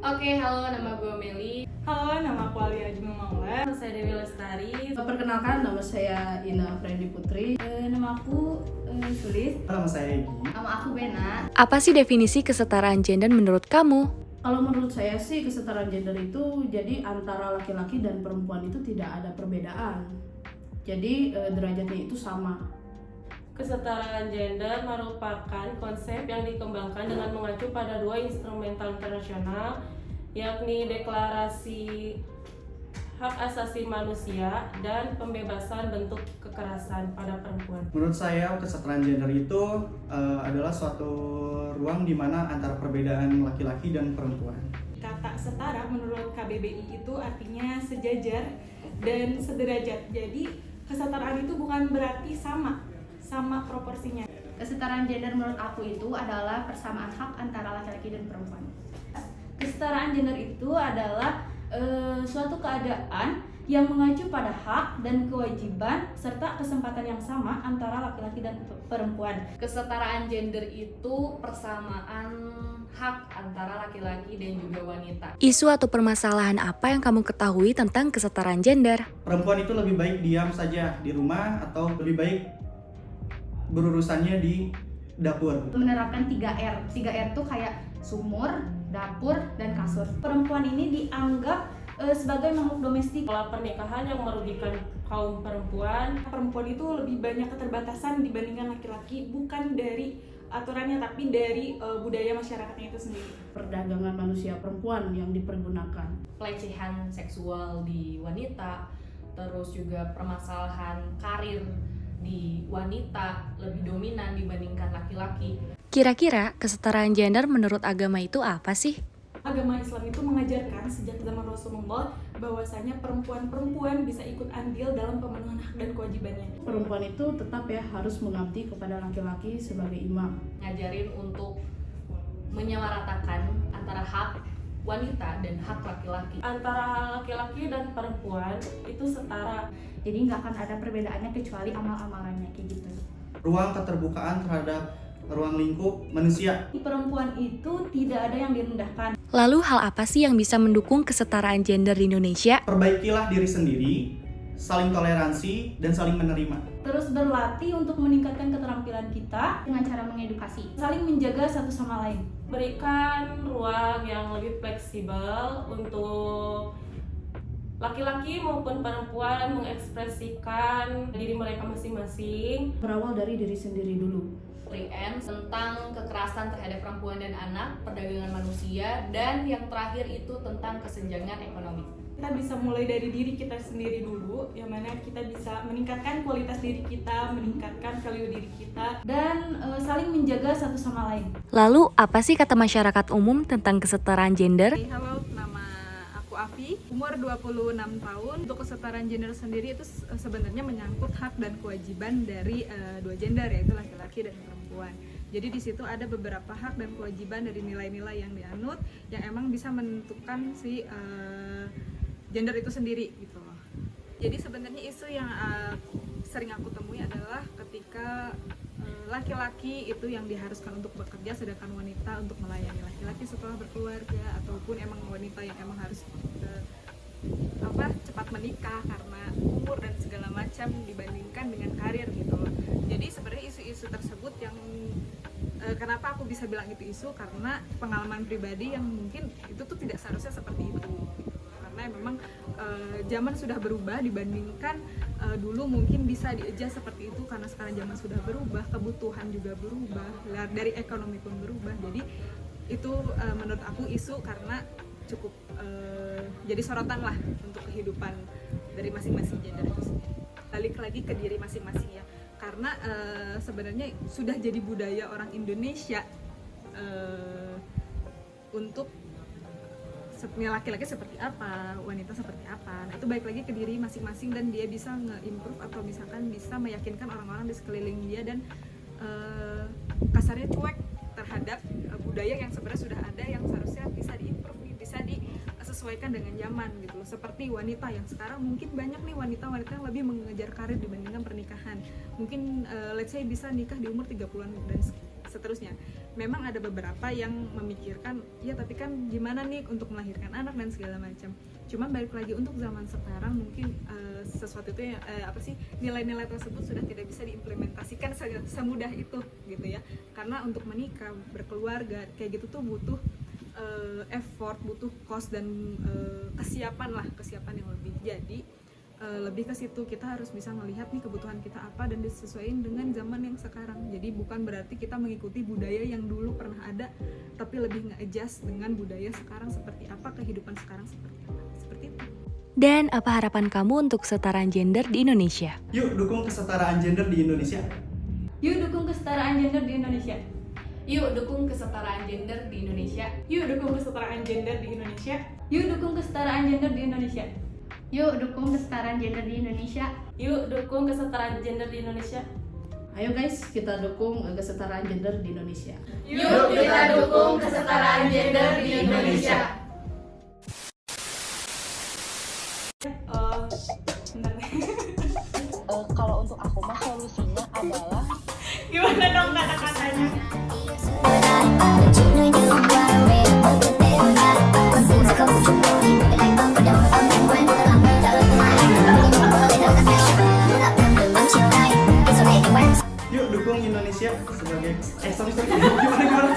Oke, halo, nama gue Meli. Halo, nama aku Alia Ajma Maula. Saya Dewi Lestari. Perkenalkan, nama saya Ina Frendi Putri. Nama aku Sulis. Nama saya Egi. Nama aku Bena. Apa sih definisi kesetaraan gender menurut kamu? Kalau menurut saya sih kesetaraan gender itu jadi antara laki-laki dan perempuan itu tidak ada perbedaan. Jadi derajatnya itu sama. Kesetaraan gender merupakan konsep yang dikembangkan dengan mengacu pada dua instrumental internasional, yakni Deklarasi Hak Asasi Manusia dan Pembebasan Bentuk Kekerasan pada Perempuan. Menurut saya kesetaraan gender itu adalah suatu ruang di mana antara perbedaan laki-laki dan perempuan. Kata setara menurut KBBI itu artinya sejajar dan sederajat. Jadi kesetaraan itu bukan berarti sama proporsinya. Kesetaraan gender menurut aku itu adalah persamaan hak antara laki-laki dan perempuan. Kesetaraan gender itu adalah suatu keadaan yang mengacu pada hak dan kewajiban serta kesempatan yang sama antara laki-laki dan perempuan. Kesetaraan gender itu persamaan hak antara laki-laki dan juga wanita. Isu atau permasalahan apa yang kamu ketahui tentang kesetaraan gender? Perempuan itu lebih baik diam saja di rumah atau lebih baik berurusannya di dapur. Menerapkan 3R. 3R itu kayak sumur, dapur, dan kasur. Perempuan ini dianggap sebagai makhluk domestik. Pola pernikahan yang merugikan kaum perempuan. Perempuan itu lebih banyak keterbatasan dibandingkan laki-laki, bukan dari aturannya tapi dari budaya masyarakatnya itu sendiri. Perdagangan manusia perempuan yang dipergunakan. Pelecehan seksual di wanita, terus juga permasalahan karir di wanita lebih dominan dibandingkan laki-laki. Kira-kira kesetaraan gender menurut agama itu apa sih? Agama Islam itu mengajarkan sejak zaman Rasulullah bahwasanya perempuan bisa ikut andil dalam pemenuhan hak dan kewajibannya. Perempuan itu tetap ya harus mengabdi kepada laki-laki sebagai imam. Ngajarin untuk menyamaratakan antara hak wanita dan hak laki-laki. Antara laki-laki dan perempuan itu setara. Jadi nggak akan ada perbedaannya kecuali amal-amalannya kayak gitu. Ruang keterbukaan terhadap ruang lingkup manusia. Perempuan itu tidak ada yang direndahkan. Lalu hal apa sih yang bisa mendukung kesetaraan gender di Indonesia? Perbaikilah diri sendiri, saling toleransi, dan saling menerima. Terus berlatih untuk meningkatkan keterampilan kita dengan cara mengedukasi. Saling menjaga satu sama lain. Berikan ruang yang lebih fleksibel untuk laki-laki maupun perempuan mengekspresikan diri mereka masing-masing. Berawal dari diri sendiri dulu. End tentang kekerasan terhadap perempuan dan anak, perdagangan manusia, dan yang terakhir itu tentang kesenjangan ekonomi. Kita bisa mulai dari diri kita sendiri dulu, yang mana kita bisa meningkatkan kualitas diri kita, meningkatkan value diri kita, dan saling menjaga satu sama lain. Lalu apa sih kata masyarakat umum tentang kesetaraan gender? Halo, nama aku Afi, umur 26 tahun. Untuk kesetaraan gender sendiri itu sebenarnya menyangkut hak dan kewajiban dari dua gender, yaitu laki-laki dan perempuan. Jadi di situ ada beberapa hak dan kewajiban dari nilai-nilai yang dianut yang emang bisa menentukan si gender itu sendiri gitu loh. Jadi sebenarnya isu yang sering aku temui adalah ketika laki-laki itu yang diharuskan untuk bekerja, sedangkan wanita untuk melayani laki-laki setelah berkeluarga, ataupun emang wanita yang emang harus cepat menikah karena umur dan segala macam dibandingkan dengan karir gitu loh. Jadi sebenarnya isu-isu tersebut yang kenapa aku bisa bilang itu isu, karena pengalaman pribadi yang mungkin itu tuh tidak seharusnya seperti itu. Karena memang zaman sudah berubah dibandingkan dulu mungkin bisa di-adjust seperti itu, karena sekarang zaman sudah berubah, kebutuhan juga berubah, dari ekonomi pun berubah. Jadi itu menurut aku isu karena cukup jadi sorotan lah untuk kehidupan dari masing-masing gender itu sendiri. Balik lagi ke diri masing-masing ya, karena sebenarnya sudah jadi budaya orang Indonesia untuk laki-laki seperti apa, wanita seperti apa. Nah itu balik lagi ke diri masing-masing, dan dia bisa nge-improve atau misalkan bisa meyakinkan orang-orang di sekeliling dia, dan kasarnya cuek terhadap budaya yang sebenarnya sudah ada, yang seharusnya bisa di-improve, bisa disesuaikan dengan zaman gitu loh. Seperti wanita yang sekarang mungkin banyak nih wanita-wanita yang lebih mengejar karir dibandingkan pernikahan. Mungkin let's say bisa nikah di umur 30-an dan seterusnya. Memang ada beberapa yang memikirkan, ya tapi kan gimana nih untuk melahirkan anak dan segala macam. Cuman balik lagi untuk zaman sekarang mungkin sesuatu itu nilai-nilai tersebut sudah tidak bisa diimplementasikan semudah itu gitu ya. Karena untuk menikah, berkeluarga kayak gitu tuh butuh effort, butuh cost dan kesiapan yang lebih. Jadi lebih ke situ, kita harus bisa melihat nih kebutuhan kita apa dan disesuaikan dengan zaman yang sekarang. Jadi bukan berarti kita mengikuti budaya yang dulu pernah ada, tapi lebih nge-adjust dengan budaya sekarang seperti apa, kehidupan sekarang seperti apa, seperti itu. Dan apa harapan kamu untuk kesetaraan gender di Indonesia? Yuk dukung kesetaraan gender di Indonesia. Yuk dukung kesetaraan gender di Indonesia. Yuk dukung kesetaraan gender di Indonesia. Yuk dukung kesetaraan gender di Indonesia. Yuk dukung kesetaraan gender di Indonesia. Yuk dukung kesetaraan gender di Indonesia. Yuk dukung kesetaraan gender di Indonesia. Ayo guys, kita dukung kesetaraan gender di Indonesia. Yuk kita dukung kesetaraan gender di Indonesia. Bener. Kalau untuk aku mah solusinya adalah Gimana dong kata-katanya? Yuk dukung Indonesia sebagai gimana?